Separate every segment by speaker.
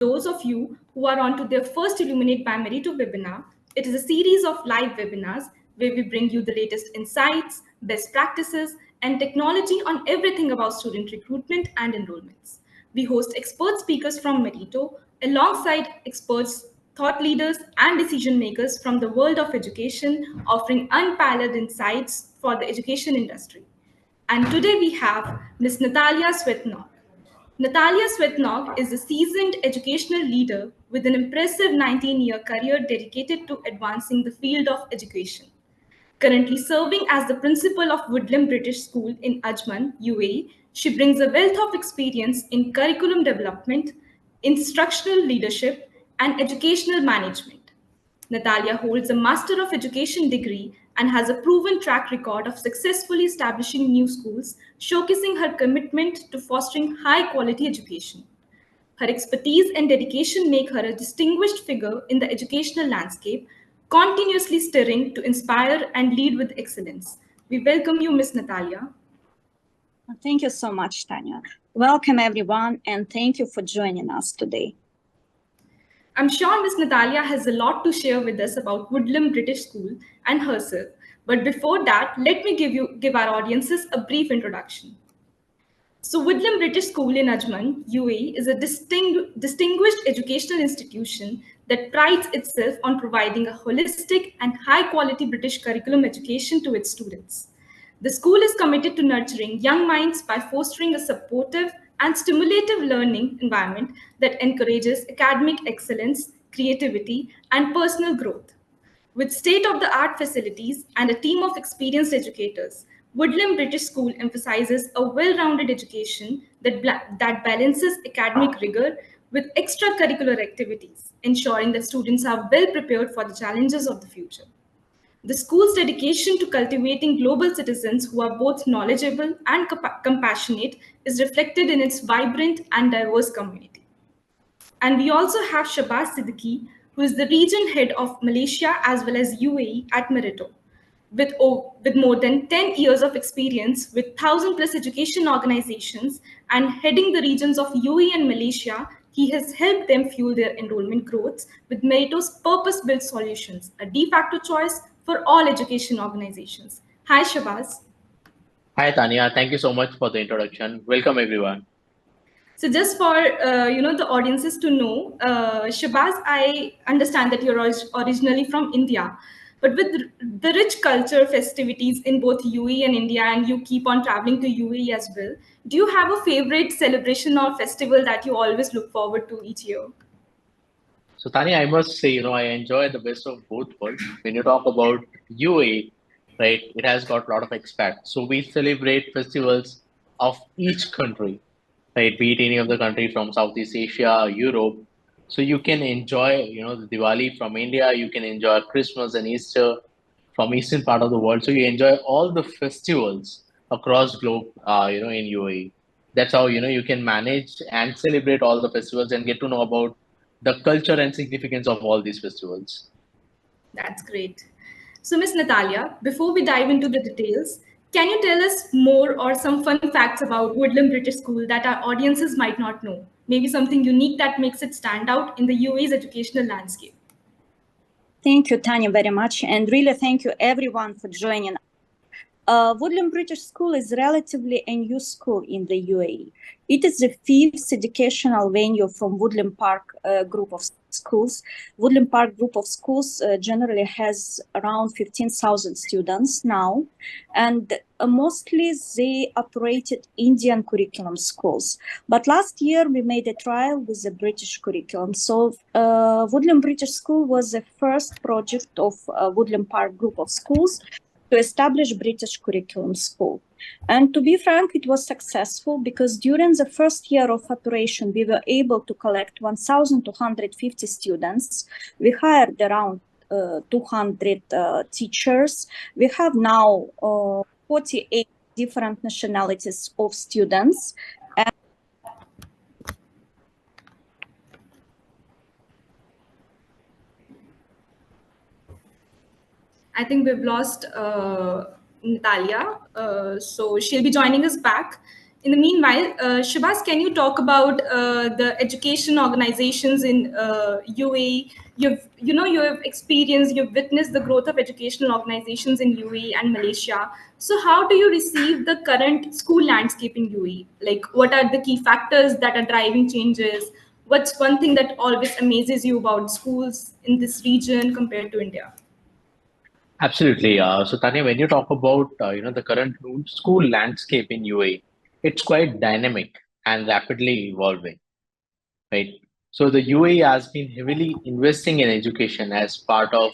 Speaker 1: those of you who are on to their first Illuminate by Meritto webinar. It is a series of live webinars where we bring you the latest insights, best practices, and technology on everything about student recruitment and enrollments. We host expert speakers from Meritto alongside experts, thought leaders, and decision makers from the world of education, offering unparalleled insights for the education industry. And today we have Ms. Natalia Svetnok. Natalia Svetnok is a seasoned educational leader with an impressive 19-year career dedicated to advancing the field of education. Currently serving as the principal of Woodlem British School in Ajman, UAE, she brings a wealth of experience in curriculum development, instructional leadership, and educational management. Natalia holds a Master of Education degree and has a proven track record of successfully establishing new schools, showcasing her commitment to fostering high quality education. Her expertise and dedication make her a distinguished figure in the educational landscape, continuously stirring to inspire and lead with excellence. We welcome you, Ms. Natalia.
Speaker 2: Thank you so much, Tanya. Welcome, everyone, and thank you for joining us today.
Speaker 1: I'm sure Ms. Natalia has a lot to share with us about Woodlem British School and herself. But before that, let me give our audiences a brief introduction. So Woodlem British School in Ajman, UAE is a distinguished educational institution that prides itself on providing a holistic and high-quality British curriculum education to its students. The school is committed to nurturing young minds by fostering a supportive and stimulative learning environment that encourages academic excellence, creativity, and personal growth. With state-of-the-art facilities and a team of experienced educators, Woodlem British School emphasizes a well-rounded education that balances academic rigor with extracurricular activities, ensuring that students are well prepared for the challenges of the future. The school's dedication to cultivating global citizens who are both knowledgeable and compassionate is reflected in its vibrant and diverse community. And we also have Shabazz Siddiqui, who is the region head of Malaysia as well as UAE at Meritto. With more than 10 years of experience with 1,000 plus education organizations and heading the regions of UAE and Malaysia, he has helped them fuel their enrollment growth with Meritto's purpose-built solutions, a de facto choice for all education organizations. Hi, Shabazz.
Speaker 3: Hi, Tanya. Thank you so much for the introduction. Welcome, everyone.
Speaker 1: So just for the audiences to know, Shabazz, I understand that you're originally from India, but with the rich culture festivities in both UAE and India, and you keep on traveling to UAE as well, do you have a favorite celebration or festival that you always look forward to each year?
Speaker 3: So, Tanya, I must say, I enjoy the best of both worlds. When you talk about UAE, right, it has got a lot of expats. So we celebrate festivals of each country, right, be it any of the country from Southeast Asia, Europe. So you can enjoy, the Diwali from India. You can enjoy Christmas and Easter from eastern part of the world. So you enjoy all the festivals across globe, in UAE. That's how, you can manage and celebrate all the festivals and get to know about the culture and significance of all these festivals.
Speaker 1: That's great. So, Miss Natalia, before we dive into the details, can you tell us more or some fun facts about Woodlem British School that our audiences might not know? Maybe something unique that makes it stand out in the UAE's educational landscape.
Speaker 2: Thank you, Tanya, very much. And really thank you, everyone, for joining. Woodlem British School is relatively a new school in the UAE. It is the fifth educational venue from Woodlem Park group of schools. Woodlem Park group of schools generally has around 15,000 students now, and mostly they operated Indian curriculum schools. But last year we made a trial with the British curriculum. So Woodlem British School was the first project of Woodlem Park group of schools to establish British curriculum school. And to be frank, it was successful because during the first year of operation, we were able to collect 1,250 students. We hired around 200 teachers. We have now 48 different nationalities of students.
Speaker 1: I think we've lost Natalia, so she'll be joining us back. In the meanwhile, Shabazz, can you talk about the education organizations in UAE? You have experienced, you've witnessed the growth of educational organizations in UAE and Malaysia. So how do you receive the current school landscape in UAE? Like, what are the key factors that are driving changes? What's one thing that always amazes you about schools in this region compared to India?
Speaker 3: Absolutely. So Tanya, when you talk about the current school landscape in UAE, it's quite dynamic and rapidly evolving, right? So the UAE has been heavily investing in education as part of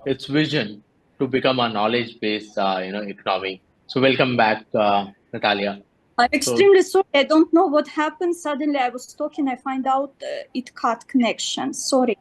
Speaker 3: its vision to become a knowledge-based economy. So welcome back, Natalia.
Speaker 2: I'm
Speaker 3: So
Speaker 2: extremely sorry. I don't know what happened. Suddenly I was talking. I find out it cut connection. Sorry.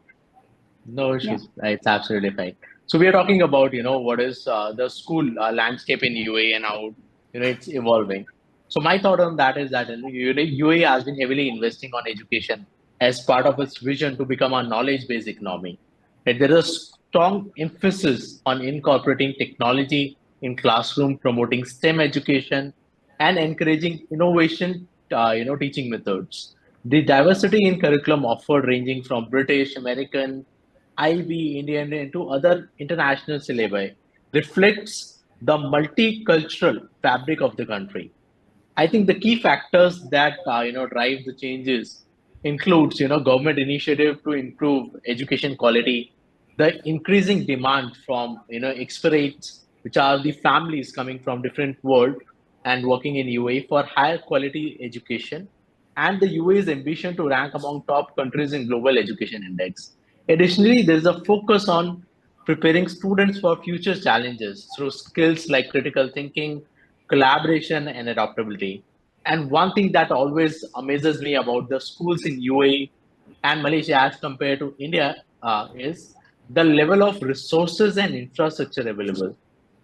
Speaker 3: no
Speaker 2: Yeah.
Speaker 3: issues. It's absolutely fine. So we are talking about, what is the school landscape in UAE and how, it's evolving. So my thought on that is that UAE has been heavily investing on education as part of its vision to become a knowledge-based economy. And there is a strong emphasis on incorporating technology in classroom, promoting STEM education, and encouraging innovation, teaching methods. The diversity in curriculum offered ranging from British, American, IB, Indian, and to other international syllabi reflects the multicultural fabric of the country. I think the key factors that drive the changes includes government initiative to improve education quality, the increasing demand from expatriates, which are the families coming from different world and working in UAE for higher quality education, and the UAE's ambition to rank among top countries in global education index. Additionally, there is a focus on preparing students for future challenges through skills like critical thinking, collaboration, and adaptability. And one thing that always amazes me about the schools in UAE and Malaysia as compared to India is the level of resources and infrastructure available.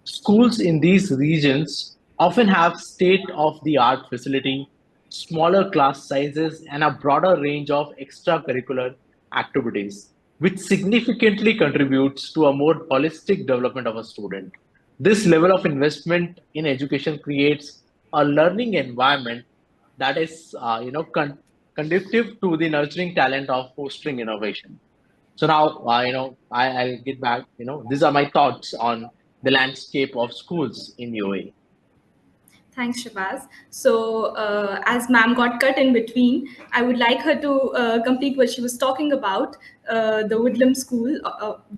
Speaker 3: Schools in these regions often have state of the art facility, smaller class sizes, and a broader range of extracurricular activities, which significantly contributes to a more holistic development of a student. This level of investment in education creates a learning environment that is, conducive to the nurturing talent of fostering innovation. So now, I'll get back. These are my thoughts on the landscape of schools in UAE.
Speaker 1: Thanks, Shabazz. So, as ma'am got cut in between, I would like her to complete what she was talking about, the Woodlem School,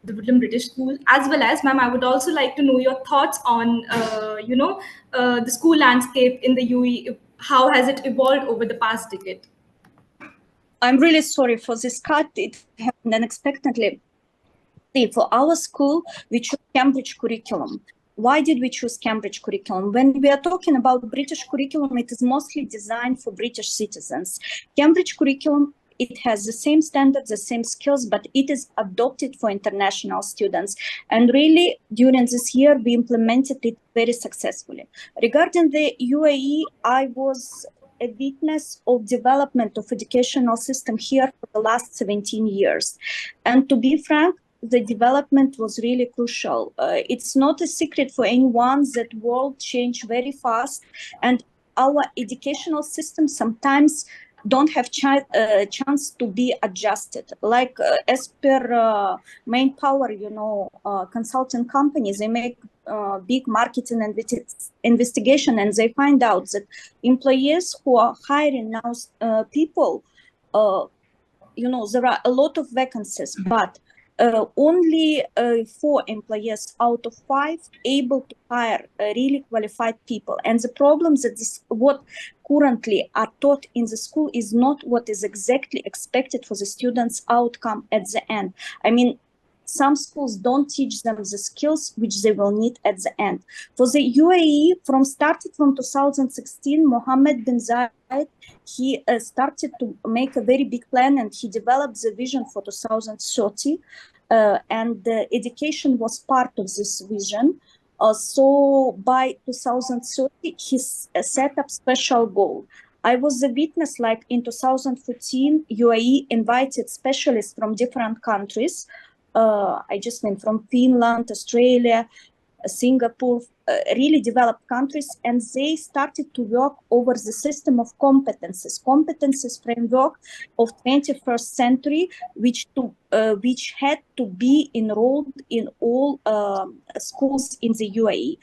Speaker 1: the Woodlem British School, as well as, ma'am, I would also like to know your thoughts on, the school landscape in the UAE. How has it evolved over the past decade?
Speaker 2: I'm really sorry for this cut. It happened unexpectedly. See, for our school, we chose Cambridge curriculum. Why did we choose Cambridge curriculum? When we are talking about British curriculum, it is mostly designed for British citizens. Cambridge curriculum, it has the same standards, the same skills, but it is adopted for international students. And really, during this year, we implemented it very successfully. Regarding the UAE, I was a witness of development of educational system here for the last 17 years. And to be frank, the development was really crucial. It's not a secret for anyone that world changed very fast, and our educational system sometimes don't have chance to be adjusted. Like as per Manpower, consulting companies, they make big marketing investigation, and they find out that employees who are hiring now people, there are a lot of vacancies, but only 4 employees out of 5 able to hire really qualified people. And the problem that what currently are taught in the school is not what is exactly expected for the students' outcome at the end. I mean, some schools don't teach them the skills which they will need at the end. For the UAE, started from 2016, Mohammed bin Zayed, he started to make a very big plan, and he developed the vision for 2030. And the education was part of this vision. So by 2030, he set up special goal. I was a witness, like in 2014, UAE invited specialists from different countries. I just mean from Finland, Australia, Singapore, really developed countries, and they started to work over the system of competences framework of 21st century, which had to be enrolled in all schools in the UAE.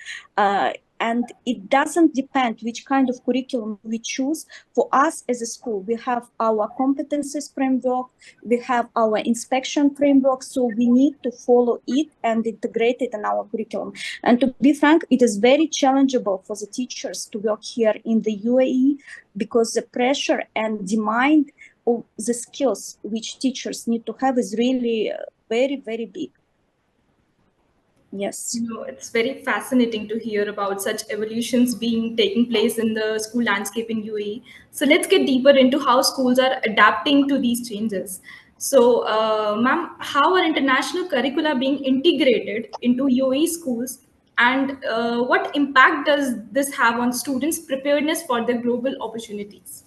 Speaker 2: And it doesn't depend which kind of curriculum we choose. For us as a school, we have our competences framework, we have our inspection framework, so we need to follow it and integrate it in our curriculum. And to be frank, it is very challengeable for the teachers to work here in the UAE, because the pressure and demand of the skills which teachers need to have is really very, very big. Yes.
Speaker 1: It's very fascinating to hear about such evolutions being taking place in the school landscape in UAE. So let's get deeper into how schools are adapting to these changes. So, ma'am, how are international curricula being integrated into UAE schools, and what impact does this have on students' preparedness for the global opportunities?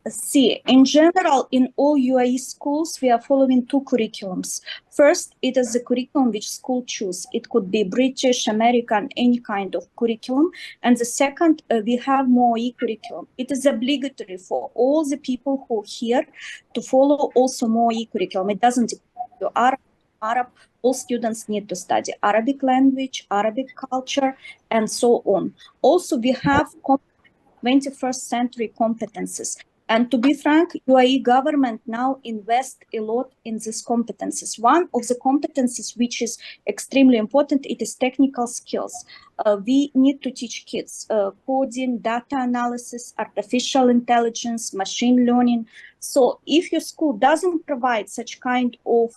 Speaker 2: See, in general, in all UAE schools, we are following two curriculums. First, it is the curriculum which school choose. It could be British, American, any kind of curriculum. And the second, we have MOE curriculum. It is obligatory for all the people who are here to follow also MOE curriculum. It doesn't depend on Arab. All students need to study Arabic language, Arabic culture, and so on. Also, we have 21st century competences. And to be frank, UAE government now invests a lot in these competences. One of the competences which is extremely important, it is technical skills. We need to teach kids coding, data analysis, artificial intelligence, machine learning. So if your school doesn't provide such kind of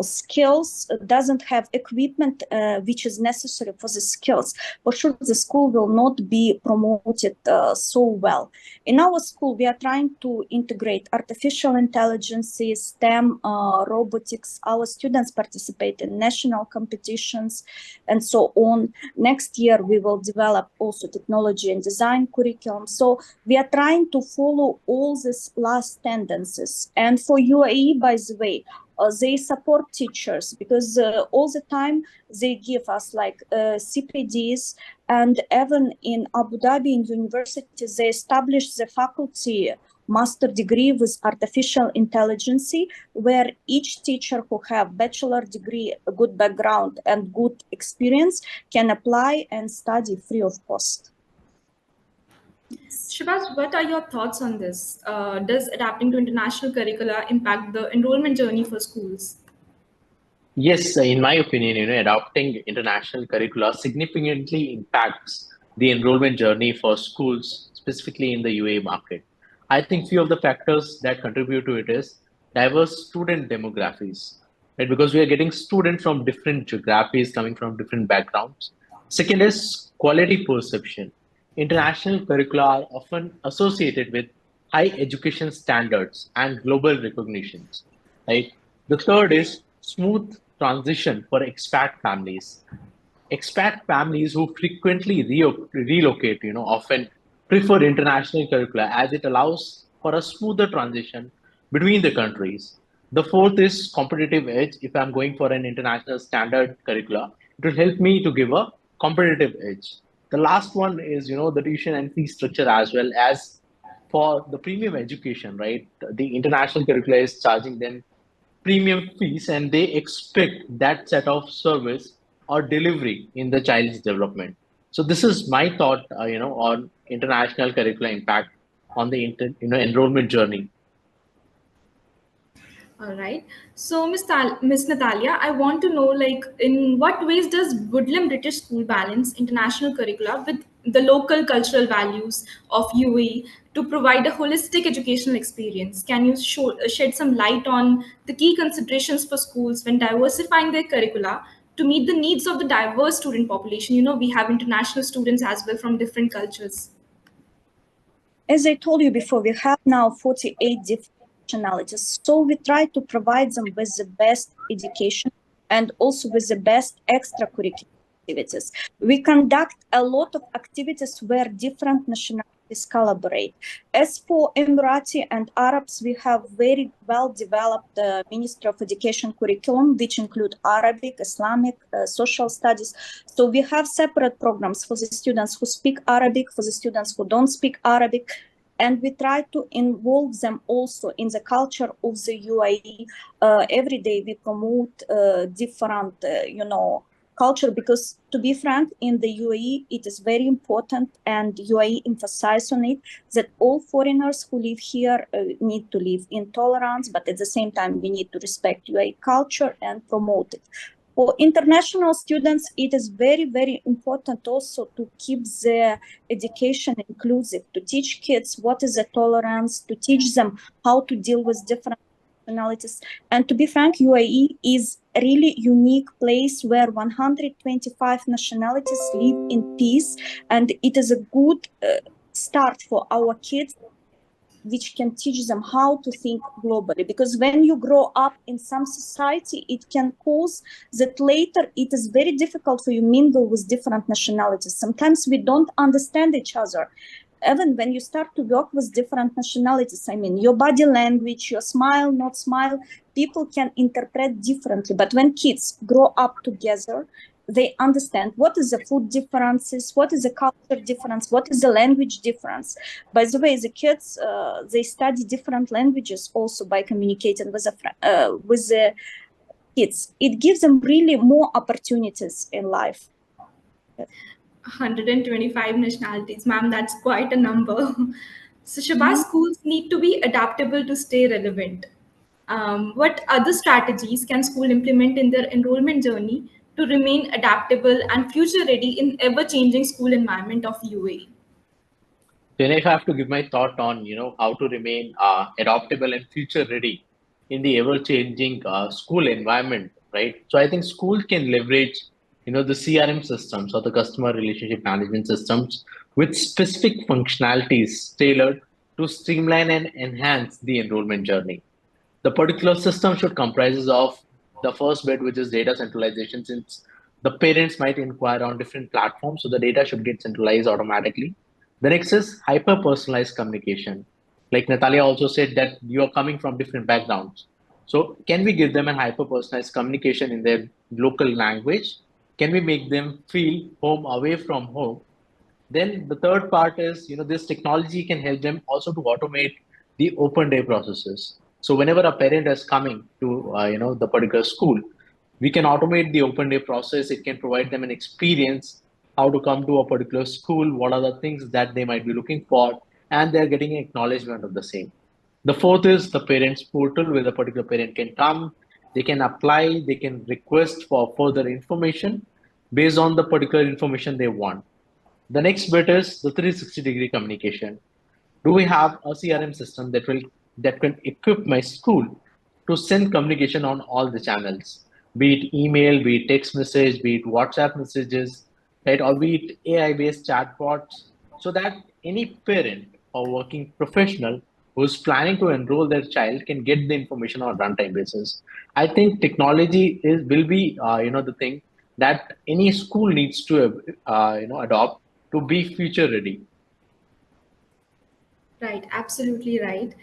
Speaker 2: skills, doesn't have equipment which is necessary for the skills, for sure the school will not be promoted so well. In our school, we are trying to integrate artificial intelligence, STEM, robotics. Our students participate in national competitions and so on. Next year, we will develop also technology and design curriculum. So we are trying to follow all these last tendencies. And for UAE, by the way, they support teachers, because all the time they give us like CPDs, and even in Abu Dhabi in universities, they establish the faculty master degree with artificial intelligence, where each teacher who have bachelor degree, a good background and good experience can apply and study free of cost.
Speaker 1: Shivas, what are your thoughts on this? Does adapting to international curricula impact the enrollment journey for schools?
Speaker 3: Yes, in my opinion, adopting international curricula significantly impacts the enrollment journey for schools, specifically in the UAE market. I think few of the factors that contribute to it is diverse student demographies, right? Because we are getting students from different geographies coming from different backgrounds. Second is quality perception. International curricula are often associated with high education standards and global recognitions, right? The third is smooth transition for expat families. Expat families who frequently relocate, often prefer international curricula as it allows for a smoother transition between the countries. The fourth is competitive edge. If I'm going for an international standard curricula, it will help me to give a competitive edge. The last one is, the tuition and fee structure, as well as for the premium education, right? The international curricula is charging them premium fees, and they expect that set of service or delivery in the child's development. So this is my thought, on international curricula impact on the enrollment journey.
Speaker 1: All right. So, Miss Natalia, I want to know, like, in what ways does Woodlem British School balance international curricula with the local cultural values of UAE to provide a holistic educational experience? Can you shed some light on the key considerations for schools when diversifying their curricula to meet the needs of the diverse student population? We have international students as well from different cultures.
Speaker 2: As I told you before, we have now 48 different nationalities. So we try to provide them with the best education and also with the best extracurricular activities. We conduct a lot of activities where different nationalities collaborate. As for Emirati and Arabs, we have very well developed the Ministry of Education curriculum, which include Arabic, Islamic, social studies. So we have separate programs for the students who speak Arabic, for the students who don't speak Arabic, and we try to involve them also in the culture of the UAE. Every day we promote different, culture, because to be frank, in the UAE, it is very important, and UAE emphasize on it, that all foreigners who live here need to live in tolerance, but at the same time, we need to respect UAE culture and promote it. For international students, it is very, very important also to keep the education inclusive, to teach kids what is the tolerance, to teach them how to deal with different nationalities. And to be frank, UAE is a really unique place where 125 nationalities live in peace, and it is a good start for our kids, which can teach them how to think globally. Because when you grow up in some society, it can cause that later it is very difficult for you to mingle with different nationalities. Sometimes we don't understand each other. Even when you start to work with different nationalities, I mean, your body language, your smile, not smile, people can interpret differently. But when kids grow up together, they understand what is the food differences, what is the culture difference, what is the language difference. By the way, the kids, they study different languages also by communicating with the kids. It gives them really more opportunities in life.
Speaker 1: 125 nationalities, ma'am, that's quite a number. So Shabazz, schools need to be adaptable to stay relevant. What other strategies can school implement in their enrollment journey to remain adaptable and future ready in ever-changing school environment of UAE?
Speaker 3: Then if I have to give my thought on, how to remain adaptable and future ready in the ever-changing school environment, right? So I think schools can leverage, the CRM systems or the customer relationship management systems with specific functionalities tailored to streamline and enhance the enrollment journey. The particular system should comprises of the first bit, which is data centralization, since the parents might inquire on different platforms, so the data should get centralized automatically. The next is hyper personalized communication. Like Natalia also said that you are coming from different backgrounds. So can we give them a hyper personalized communication in their local language? Can we make them feel home away from home? Then the third part is, this technology can help them also to automate the open day processes. So whenever a parent is coming to, the particular school, we can automate the open day process. It can provide them an experience, how to come to a particular school, what are the things that they might be looking for, and they're getting an acknowledgement of the same. The fourth is the parents portal, where the particular parent can come, they can apply, they can request for further information based on the particular information they want. The next bit is the 360-degree communication. Do we have a CRM system that can equip my school to send communication on all the channels, be it email, be it text message, be it WhatsApp messages, right, or be it AI-based chatbots, so that any parent or working professional who's planning to enroll their child can get the information on a runtime basis. I think technology will be the thing that any school needs to adopt to be future ready.
Speaker 1: Right, absolutely right.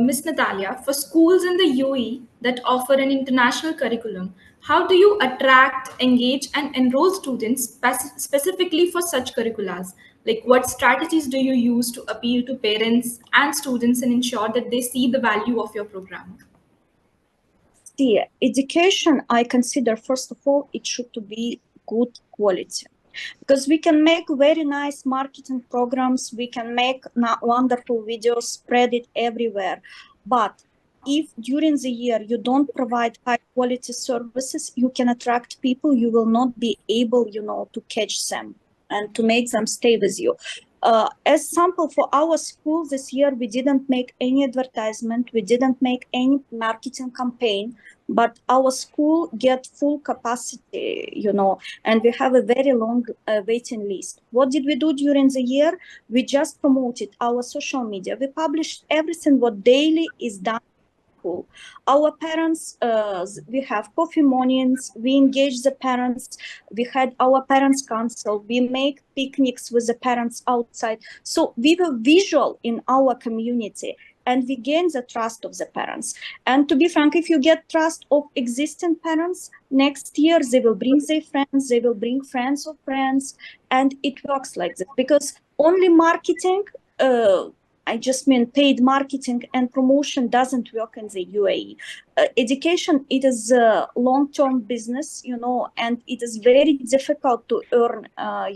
Speaker 1: Miss Natalia, for schools in the UAE that offer an international curriculum, how do you attract, engage, and enroll students specifically for such curriculums? Like, what strategies do you use to appeal to parents and students and ensure that they see the value of your program?
Speaker 2: See, education, I consider, first of all, it should be good quality. Because we can make very nice marketing programs, we can make wonderful videos, spread it everywhere. But if during the year you don't provide high quality services, you can attract people, you will not be able, to catch them and to make them stay with you. As sample for our school this year, we didn't make any advertisement, we didn't make any marketing campaign, but our school get full capacity, and we have a very long waiting list. What did we do during the year? We just promoted our social media. We published everything what daily is done school. Our parents, we have coffee mornings, we engage the parents, we had our parents council, we make picnics with the parents outside. So we were visual in our community, and we gain the trust of the parents. And to be frank, if you get trust of existing parents, next year they will bring their friends, they will bring friends of friends, and it works like this. Because only marketing, I just mean paid marketing and promotion, doesn't work in the UAE. Education, it is a long-term business, you know, and it is very difficult to earn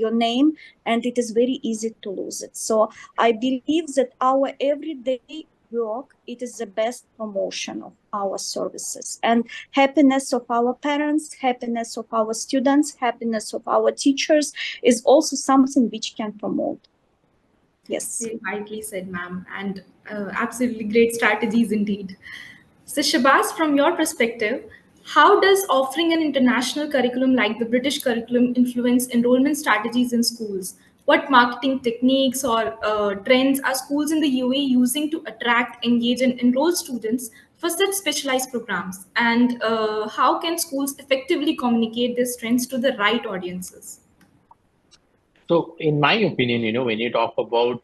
Speaker 2: your name, and it is very easy to lose it. So I believe that our everyday work, it is the best promotion of our services, and happiness of our parents, happiness of our students, happiness of our teachers is also something which can promote. Yes.
Speaker 1: Very rightly said, ma'am, and absolutely great strategies indeed. So, Shabazz, from your perspective, how does offering an international curriculum like the British curriculum influence enrollment strategies in schools? What marketing techniques or trends are schools in the UAE using to attract, engage, and enroll students for such specialized programs? And how can schools effectively communicate these trends to the right audiences?
Speaker 3: So, in my opinion, when you talk about,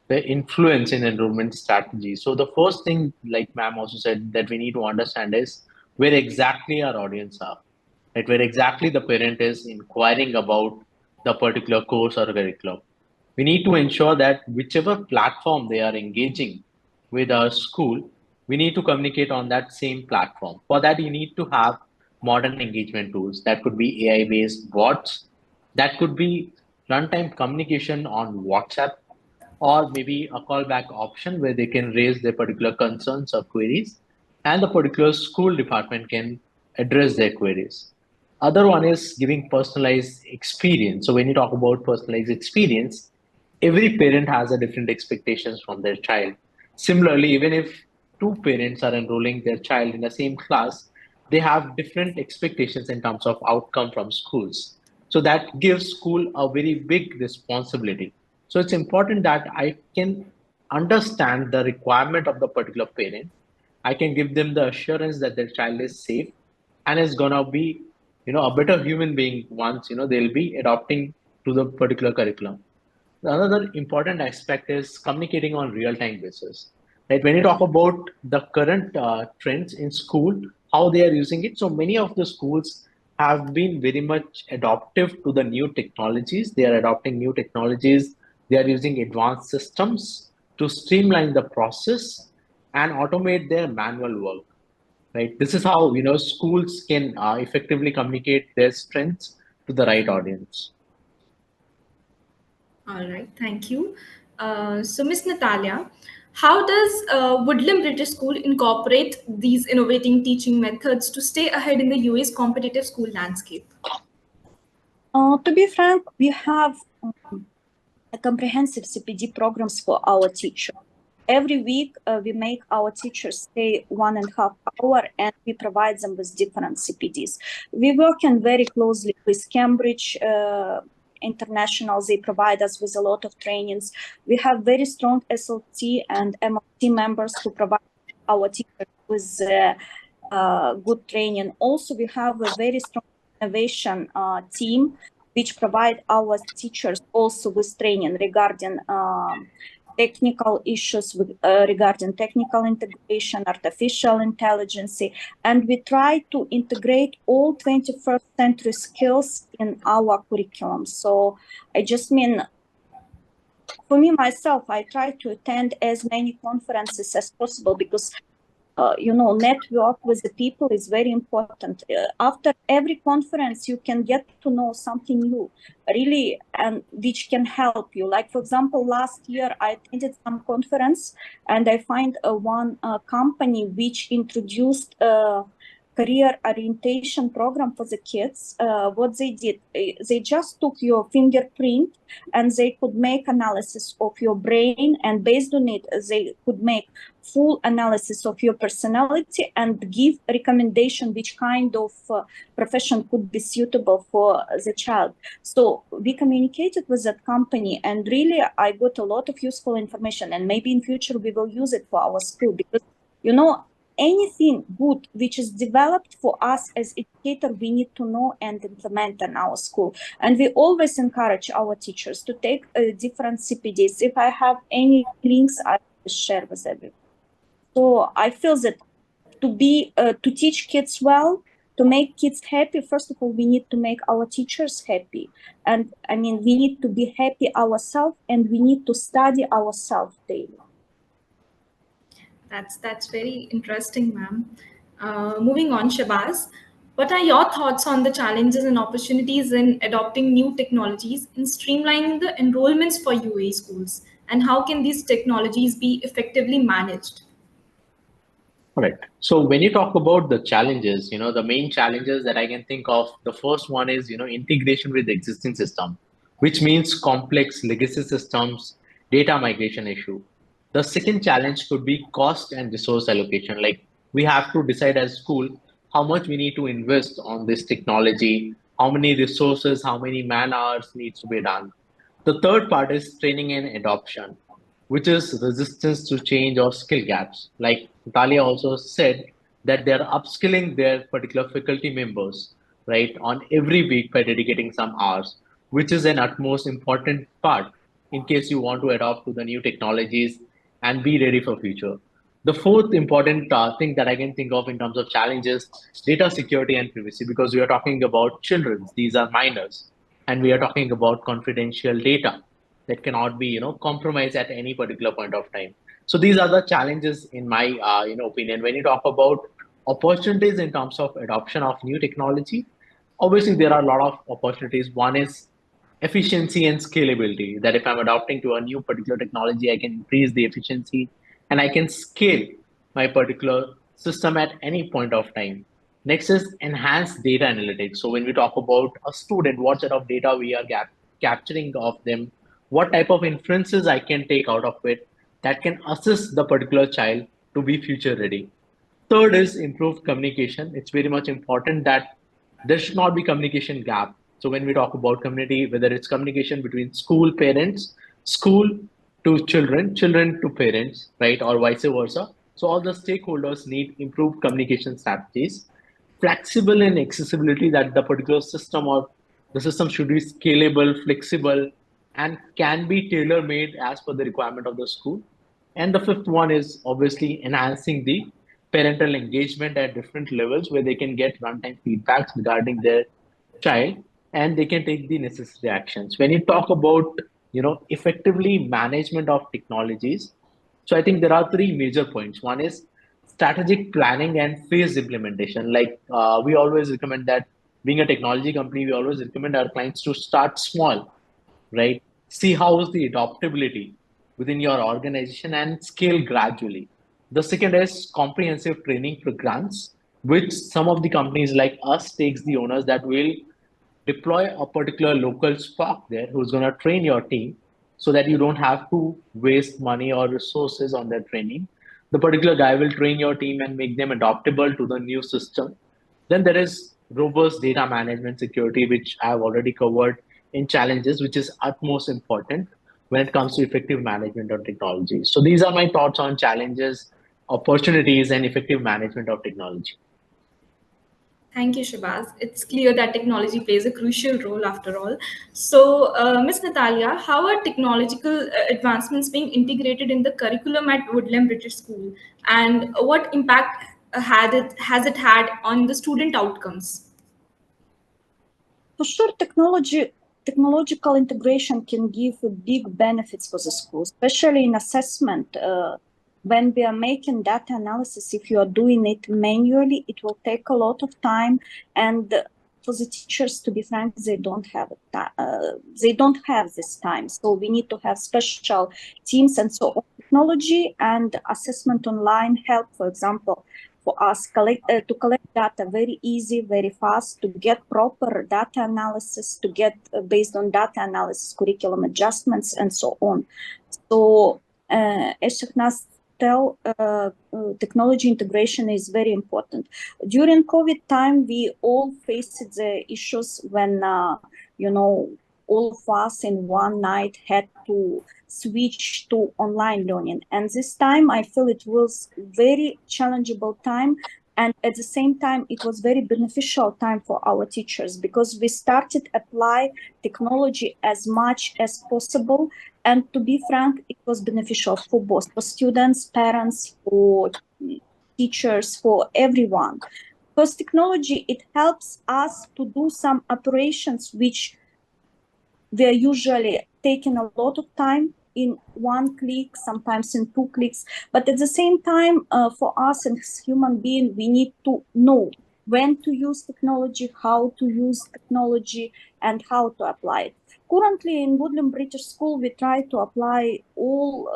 Speaker 3: the influence in enrollment strategy, so the first thing, like ma'am also said, that we need to understand is where exactly our audience are, right? Where exactly the parent is inquiring about the particular course or curriculum. We need to ensure that whichever platform they are engaging with our school, we need to communicate on that same platform. For that, you need to have modern engagement tools. That could be AI-based bots. That could be runtime communication on WhatsApp, or maybe a callback option where they can raise their particular concerns or queries, and the particular school department can address their queries. Other one is giving personalized experience. So when you talk about personalized experience, every parent has a different expectations from their child. Similarly, even if two parents are enrolling their child in the same class, they have different expectations in terms of outcome from schools. So that gives school a very big responsibility. So it's important that I can understand the requirement of the particular parent. I can give them the assurance that their child is safe and is gonna be, a better human being once, they'll be adopting to the particular curriculum. The another important aspect is communicating on real-time basis. Right? When you talk about the current trends in school, how they are using it, so many of the schools have been very much adaptive to the new technologies. They are adopting new technologies. They are using advanced systems to streamline the process and automate their manual work. Right? This is how schools can effectively communicate their strengths to the right audience.
Speaker 1: All right, thank you. So, Miss Natalia, how does Woodlem British School incorporate these innovating teaching methods to stay ahead in the UA's competitive school landscape?
Speaker 2: To be frank, we have a comprehensive CPD programs for our teachers. Every week, we make our teachers stay 1.5 hours, and we provide them with different CPDs. We working very closely with Cambridge International. They provide us with a lot of trainings. We have very strong SLT and MLT members who provide our teachers with good training. Also, we have a very strong innovation team which provide our teachers also with training regarding technical issues regarding technical integration, artificial intelligence, and we try to integrate all 21st century skills in our curriculum. So I just mean, for me, myself, I try to attend as many conferences as possible because network with the people is very important. After every conference, you can get to know something new, really, and which can help you. Like, for example, last year I attended some conference and I find one company which introduced career orientation program for the kids. What they did, they just took your fingerprint and they could make analysis of your brain, and based on it, they could make full analysis of your personality and give recommendation which kind of profession could be suitable for the child. So we communicated with that company, and really I got a lot of useful information, and maybe in future we will use it for our school, because You know, anything good which is developed for us as educator, we need to know and implement in our school. And we always encourage our teachers to take different CPDs. If I have any links, I will share with everyone. So I feel that to teach kids well, to make kids happy, first of all, we need to make our teachers happy. And I mean, we need to be happy ourselves, and we need to study ourselves daily.
Speaker 1: That's very interesting, ma'am. Moving on, Shabazz, what are your thoughts on the challenges and opportunities in adopting new technologies in streamlining the enrollments for UAE schools, and how can these technologies be effectively managed?
Speaker 3: Correct. So when you talk about the challenges, the main challenges that I can think of, the first one is, integration with the existing system, which means complex legacy systems, data migration issue. The second challenge could be cost and resource allocation. Like we have to decide as school how much we need to invest on this technology, how many resources, how many man hours needs to be done. The third part is training and adoption, which is resistance to change or skill gaps. Like Talia also said that they're upskilling their particular faculty members, right, on every week by dedicating some hours, which is an utmost important part in case you want to adopt to the new technologies and be ready for future. The fourth important thing that I can think of in terms of challenges, data security and privacy, because we are talking about children, these are minors, and we are talking about confidential data that cannot be compromised at any particular point of time. So these are the challenges in my opinion. When you talk about opportunities in terms of adoption of new technology, obviously there are a lot of opportunities. One is efficiency and scalability, that if I'm adopting to a new particular technology, I can increase the efficiency and I can scale my particular system at any point of time. Next is enhanced data analytics. So when we talk about a student, what set of data we are capturing of them, what type of inferences I can take out of it that can assist the particular child to be future ready. Third is improved communication. It's very much important that there should not be communication gap. So when we talk about community, whether it's communication between school parents, school to children, children to parents, right, or vice versa. So all the stakeholders need improved communication strategies, flexible and accessibility, that the particular system or the system should be scalable, flexible, and can be tailor-made as per the requirement of the school. And the fifth one is obviously enhancing the parental engagement at different levels where they can get runtime feedbacks regarding their child and they can take the necessary actions. When you talk about, effectively management of technologies, so I think there are three major points. One is strategic planning and phased implementation. Like we always recommend that being a technology company, we always recommend our clients to start small, right? See how is the adaptability within your organization and scale gradually. The second is comprehensive training programs, which some of the companies like us takes the owners that will deploy a particular local SPOC there who's going to train your team so that you don't have to waste money or resources on their training. The particular guy will train your team and make them adaptable to the new system. Then there is robust data management security, which I have already covered in challenges, which is utmost important when it comes to effective management of technology. So these are my thoughts on challenges, opportunities, and effective management of technology.
Speaker 1: Thank you, Shabazz. It's clear that technology plays a crucial role after all. So, Ms. Natalia, how are technological advancements being integrated in the curriculum at Woodlem British School, and what impact has it had on the student outcomes?
Speaker 2: For sure, technological integration can give big benefits for the school, especially in assessment. When we are making data analysis, if you are doing it manually, it will take a lot of time, and for the teachers, to be frank, they don't have this time. So we need to have special teams, and so technology and assessment online help. For example, for us to collect data very easy, very fast, to get proper data analysis, to get based on data analysis, curriculum adjustments, and so on. So as Shahnas tell, technology integration is very important. During COVID time, we all faced the issues when, all of us in one night had to switch to online learning. And this time, I feel it was very challengeable time. And at the same time, it was very beneficial time for our teachers, because we started apply technology as much as possible. And to be frank, it was beneficial for both, for students, parents, for teachers, for everyone. Because technology, it helps us to do some operations which they're usually taking a lot of time in one click, sometimes in 2 clicks. But at the same time, for us as human beings, we need to know when to use technology, how to use technology, and how to apply it. Currently in Woodlem British School, we try to apply all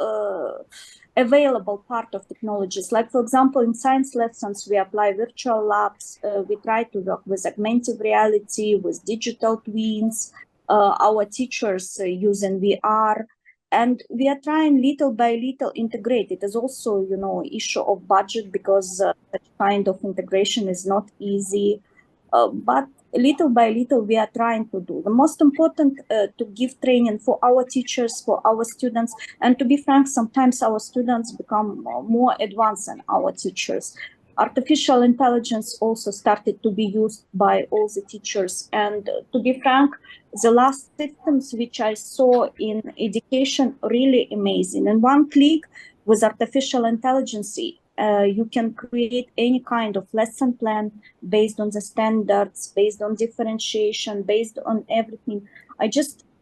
Speaker 2: available part of technologies. Like, for example, in science lessons, we apply virtual labs. We try to work with augmented reality, with digital twins. Our teachers using VR, and we are trying little by little integrate. It is also, issue of budget, because that kind of integration is not easy. But little by little, we are trying to do. The most important to give training for our teachers, for our students, and to be frank, sometimes our students become more advanced than our teachers. Artificial intelligence also started to be used by all the teachers. And to be frank, the last systems which I saw in education really amazing. In one click, with artificial intelligence, you can create any kind of lesson plan based on the standards, based on differentiation, based on everything.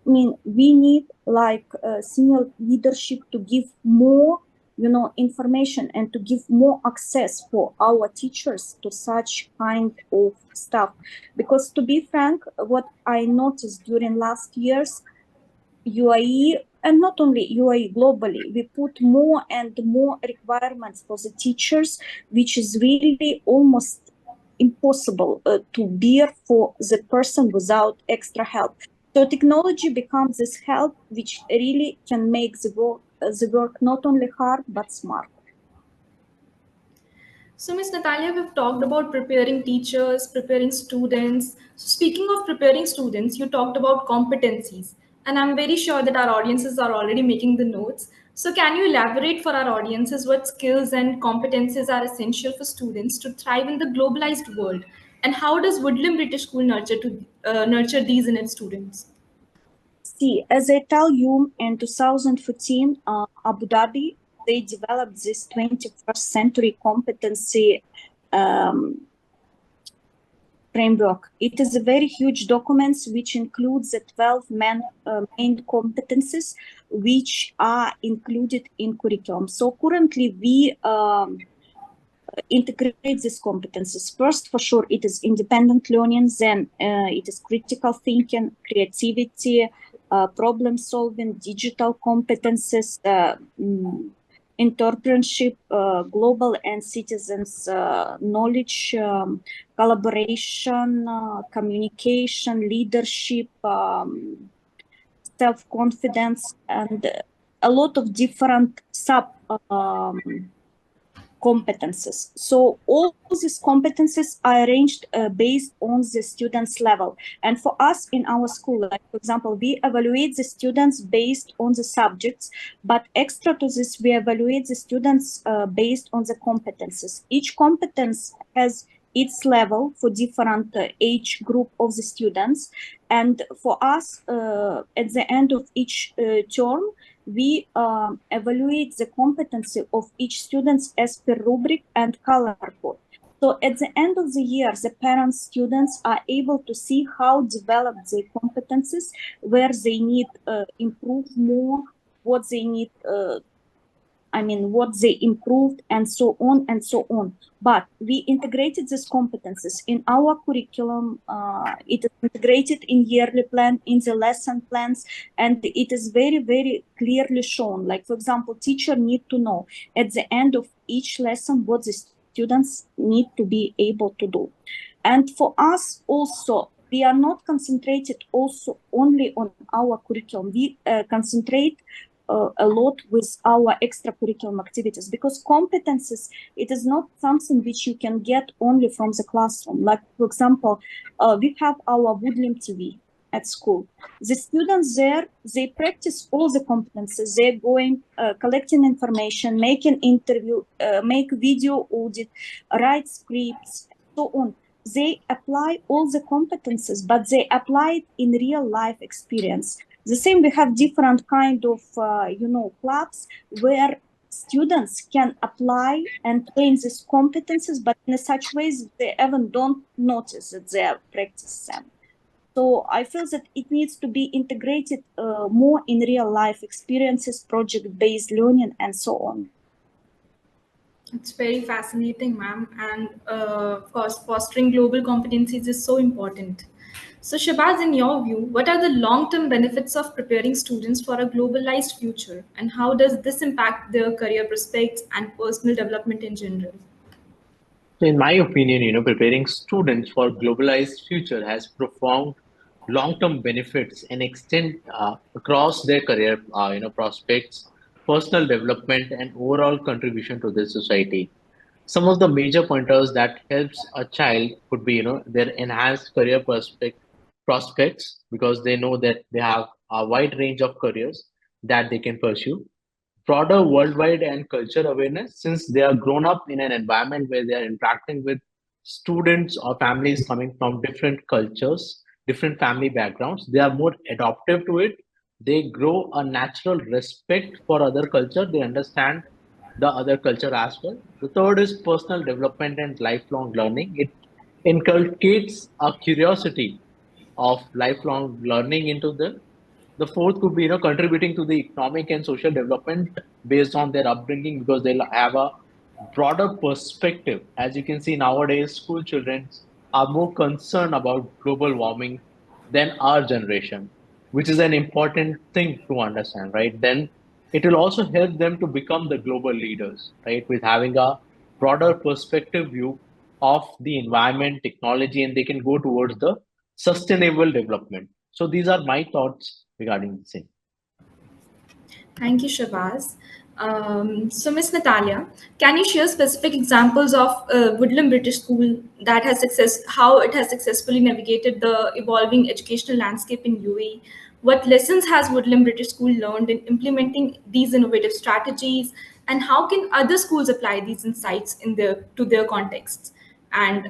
Speaker 2: We need like senior leadership to give more information and to give more access for our teachers to such kind of stuff. Because to be frank, what I noticed during last years, UAE, and not only UAE, globally, we put more and more requirements for the teachers, which is really almost impossible to bear for the person without extra help. So technology becomes this help which really can make the work not only hard but smart.
Speaker 1: So, Ms. Natalia, we've talked about preparing teachers, preparing students. So, speaking of preparing students, you talked about competencies, and I'm very sure that our audiences are already making the notes. So, can you elaborate for our audiences what skills and competencies are essential for students to thrive in the globalized world, and how does Woodlem British School nurture these in its students?
Speaker 2: See, as I tell you, in 2014, Abu Dhabi, they developed this 21st century competency framework. It is a very huge document which includes the 12 main competencies which are included in curriculum. So currently we integrate these competencies. First, for sure, it is independent learning, then it is critical thinking, creativity, problem solving, digital competencies, entrepreneurship, global and citizens knowledge, collaboration, communication, leadership, self-confidence, and a lot of different sub competencies. So all these competencies are arranged based on the student's level. And for us in our school, like for example, we evaluate the students based on the subjects, but extra to this, we evaluate the students based on the competencies. Each competence has its level for different age group of the students. And for us, at the end of each term, we evaluate the competency of each student as per rubric and color code. So at the end of the year, the parents, students are able to see how developed their competencies, where they need improve more, what they need, what they improved, and so on and so on. But we integrated these competencies in our curriculum. It is integrated in yearly plan, in the lesson plans, and it is very, very clearly shown. Like, for example, teacher need to know at the end of each lesson what the students need to be able to do. And for us also, we are not concentrated also only on our curriculum. We concentrate a lot with our extracurriculum activities, because competencies, it is not something which you can get only from the classroom. Like, for example, we have our Woodlem TV. at school. The students there, they practice all the competencies. They're going, collecting information, making interview, make video audit, write scripts, so on. They apply all the competencies, but they apply it in real life experience. The same, we have different kind of, clubs where students can apply and train these competencies, but in such ways they even don't notice that they are practicing them. So I feel that it needs to be integrated more in real life experiences, project-based learning, and so on.
Speaker 1: It's very fascinating, ma'am. And of course, fostering global competencies is so important. So, Shabaz, in your view, what are the long-term benefits of preparing students for a globalized future, and how does this impact their career prospects and personal development in general?
Speaker 3: So in my opinion, preparing students for globalized future has profound long-term benefits and extend across their career, prospects, personal development, and overall contribution to the society. Some of the major pointers that helps a child could be, their enhanced career prospects because they know that they have a wide range of careers that they can pursue. Broader worldwide and culture awareness since they are grown up in an environment where they are interacting with students or families coming from different cultures, different family backgrounds. They are more adaptive to it. They grow a natural respect for other culture. They understand the other culture as well. The third is personal development and lifelong learning. It inculcates a curiosity of lifelong learning into them. The fourth could be, contributing to the economic and social development based on their upbringing because they'll have a broader perspective. As you can see nowadays, school children are more concerned about global warming than our generation, which is an important thing to understand, right? Then it will also help them to become the global leaders, right? With having a broader perspective view of the environment, technology, and they can go towards the sustainable development. So these are my thoughts regarding the same.
Speaker 1: Thank you, Shabaz. So, Miss Natalia, can you share specific examples of Woodlem British School that has how it has successfully navigated the evolving educational landscape in UAE? What lessons has Woodlem British School learned in implementing these innovative strategies, and how can other schools apply these insights to their contexts? And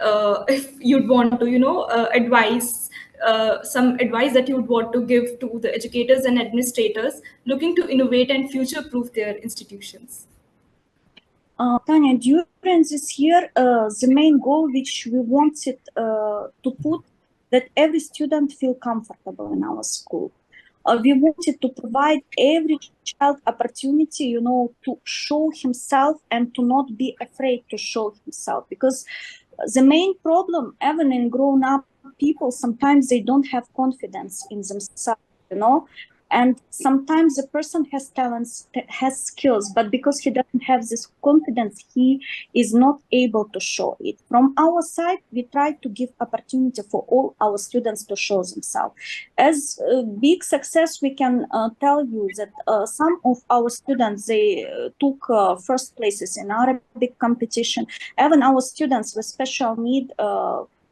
Speaker 1: if you'd want to, advise some advice that you would want to give to the educators and administrators looking to innovate and future-proof their institutions?
Speaker 2: Tanya, during this year, the main goal which we wanted to put that every student feel comfortable in our school. We wanted to provide every child opportunity, to show himself and to not be afraid to show himself. Because the main problem, even in grown-up people, sometimes they don't have confidence in themselves, and sometimes the person has talents, has skills, but because he doesn't have this confidence, he is not able to show it. From our side, we try to give opportunity for all our students to show themselves. As a big success, we can tell you that some of our students, they took first places in Arabic competition. Even our students with special need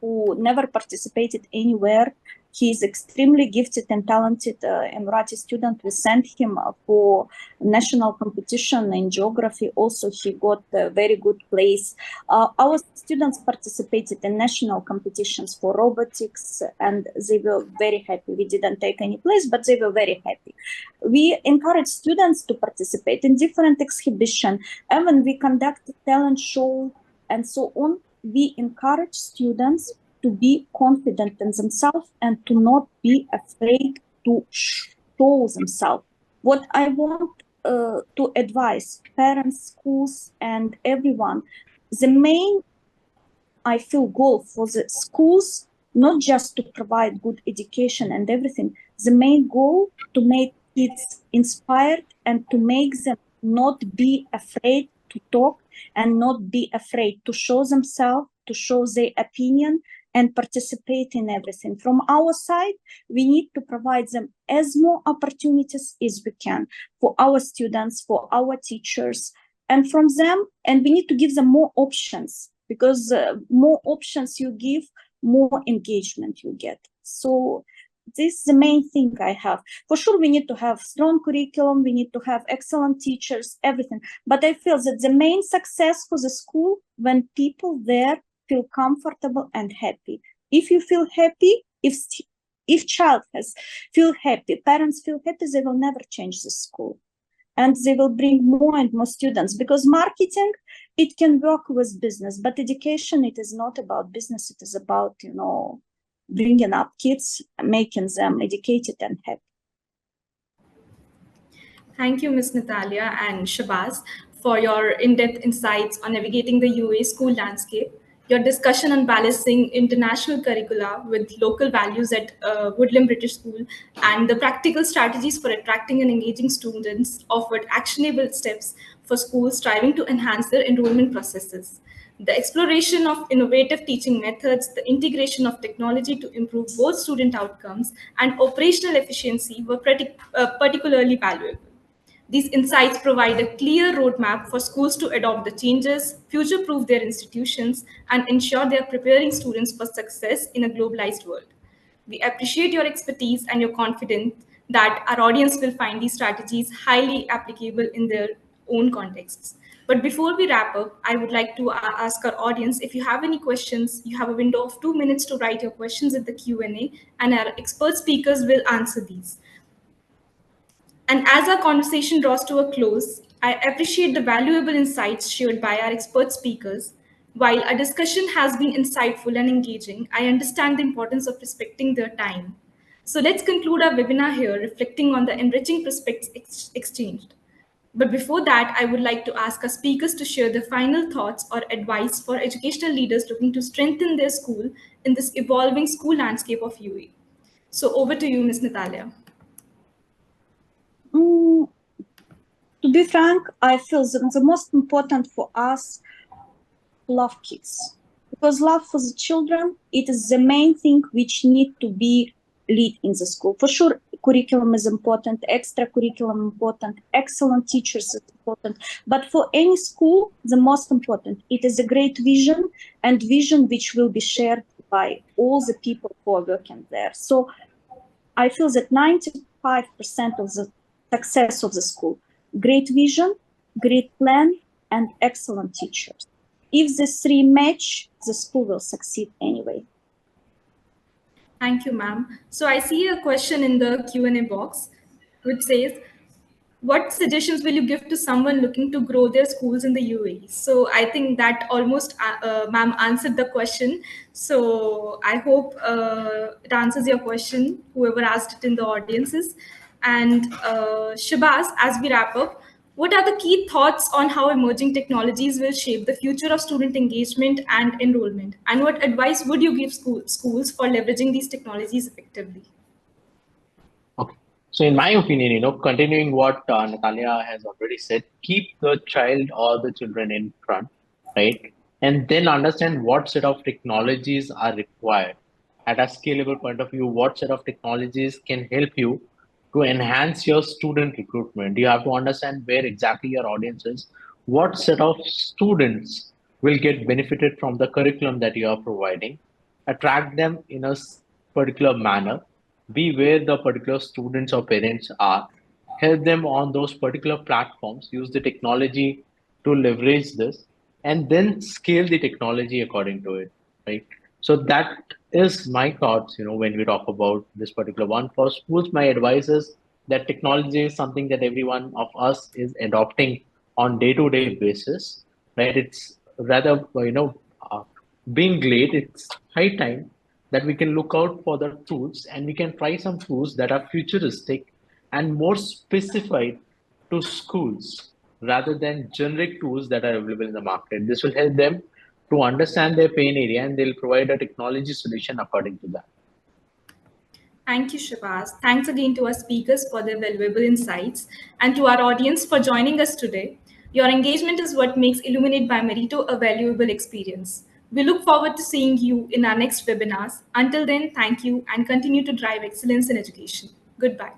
Speaker 2: who never participated anywhere, he is extremely gifted and talented Emirati student. We sent him for national competition in geography. Also, he got a very good place. Our students participated in national competitions for robotics, and they were very happy. We didn't take any place, but they were very happy. We encourage students to participate in different exhibitions. Even we conduct a talent show and so on. We encourage students to be confident in themselves and to not be afraid to show themselves. What I want to advise parents, schools, and everyone, the main, I feel, goal for the schools, not just to provide good education and everything, the main goal to make kids inspired and to make them not be afraid to talk and not be afraid to show themselves, to show their opinion, and participate in everything. From our side, we need to provide them as more opportunities as we can for our students, for our teachers, and from them, and we need to give them more options, because more options you give, more engagement you get. So this is the main thing I have. For sure, we need to have strong curriculum, we need to have excellent teachers, everything. But I feel that the main success for the school when people there feel comfortable and happy. If you feel happy, if child feel happy, parents feel happy, they will never change the school. And they will bring more and more students, because marketing, it can work with business, but education, it is not about business. It is about, bringing up kids, making them educated and happy.
Speaker 1: Thank you, Ms. Natalia and Shabazz, for your in-depth insights on navigating the UAE school landscape. Your discussion on balancing international curricula with local values at Woodlem British School and the practical strategies for attracting and engaging students offered actionable steps for schools striving to enhance their enrollment processes. The exploration of innovative teaching methods, the integration of technology to improve both student outcomes and operational efficiency were particularly valuable. These insights provide a clear roadmap for schools to adopt the changes, future-proof their institutions, and ensure they are preparing students for success in a globalized world. We appreciate your expertise and your confidence that our audience will find these strategies highly applicable in their own contexts. But before we wrap up, I would like to ask our audience, if you have any questions, you have a window of 2 minutes to write your questions in the Q&A, and our expert speakers will answer these. And as our conversation draws to a close, I appreciate the valuable insights shared by our expert speakers. While our discussion has been insightful and engaging, I understand the importance of respecting their time. So let's conclude our webinar here, reflecting on the enriching perspectives exchanged. But before that, I would like to ask our speakers to share their final thoughts or advice for educational leaders looking to strengthen their school in this evolving school landscape of UAE. So over to you, Ms. Natalia.
Speaker 2: To be frank, I feel that the most important for us, love kids. Because love for the children, it is the main thing which need to be lead in the school. For sure, curriculum is important, extra curriculum important, excellent teachers is important. But for any school, the most important, it is a great vision, and vision which will be shared by all the people who are working there. So I feel that 95% of the success of the school, great vision, great plan, and excellent teachers. If the three match, the school will succeed anyway.
Speaker 1: Thank you, ma'am. So I see a question in the Q&A box, which says, what suggestions will you give to someone looking to grow their schools in the UAE? So I think that almost ma'am answered the question. So I hope it answers your question, whoever asked it in the audiences. And Shabazz, as we wrap up, what are the key thoughts on how emerging technologies will shape the future of student engagement and enrollment? And what advice would you give schools for leveraging these technologies effectively?
Speaker 3: Okay. So in my opinion, continuing what Natalia has already said, keep the child or the children in front, right? And then understand what set of technologies are required. At a scalable point of view, what set of technologies can help you to enhance your student recruitment. You have to understand where exactly your audience is, what set of students will get benefited from the curriculum that you are providing, attract them in a particular manner, be where the particular students or parents are, help them on those particular platforms, use the technology to leverage this, and then scale the technology according to it, right? So that is my thoughts, when we talk about this particular one. For schools, my advice is that technology is something that every one of us is adopting on day-to-day basis, right? It's rather, being late, it's high time that we can look out for the tools and we can try some tools that are futuristic and more specified to schools rather than generic tools that are available in the market. This will help them to understand their pain area and they'll provide a technology solution according to that.
Speaker 1: Thank you, Shabazz. Thanks again to our speakers for their valuable insights and to our audience for joining us today. Your engagement is what makes Illuminate by Meritto a valuable experience. We look forward to seeing you in our next webinars. Until then, thank you and continue to drive excellence in education. Goodbye.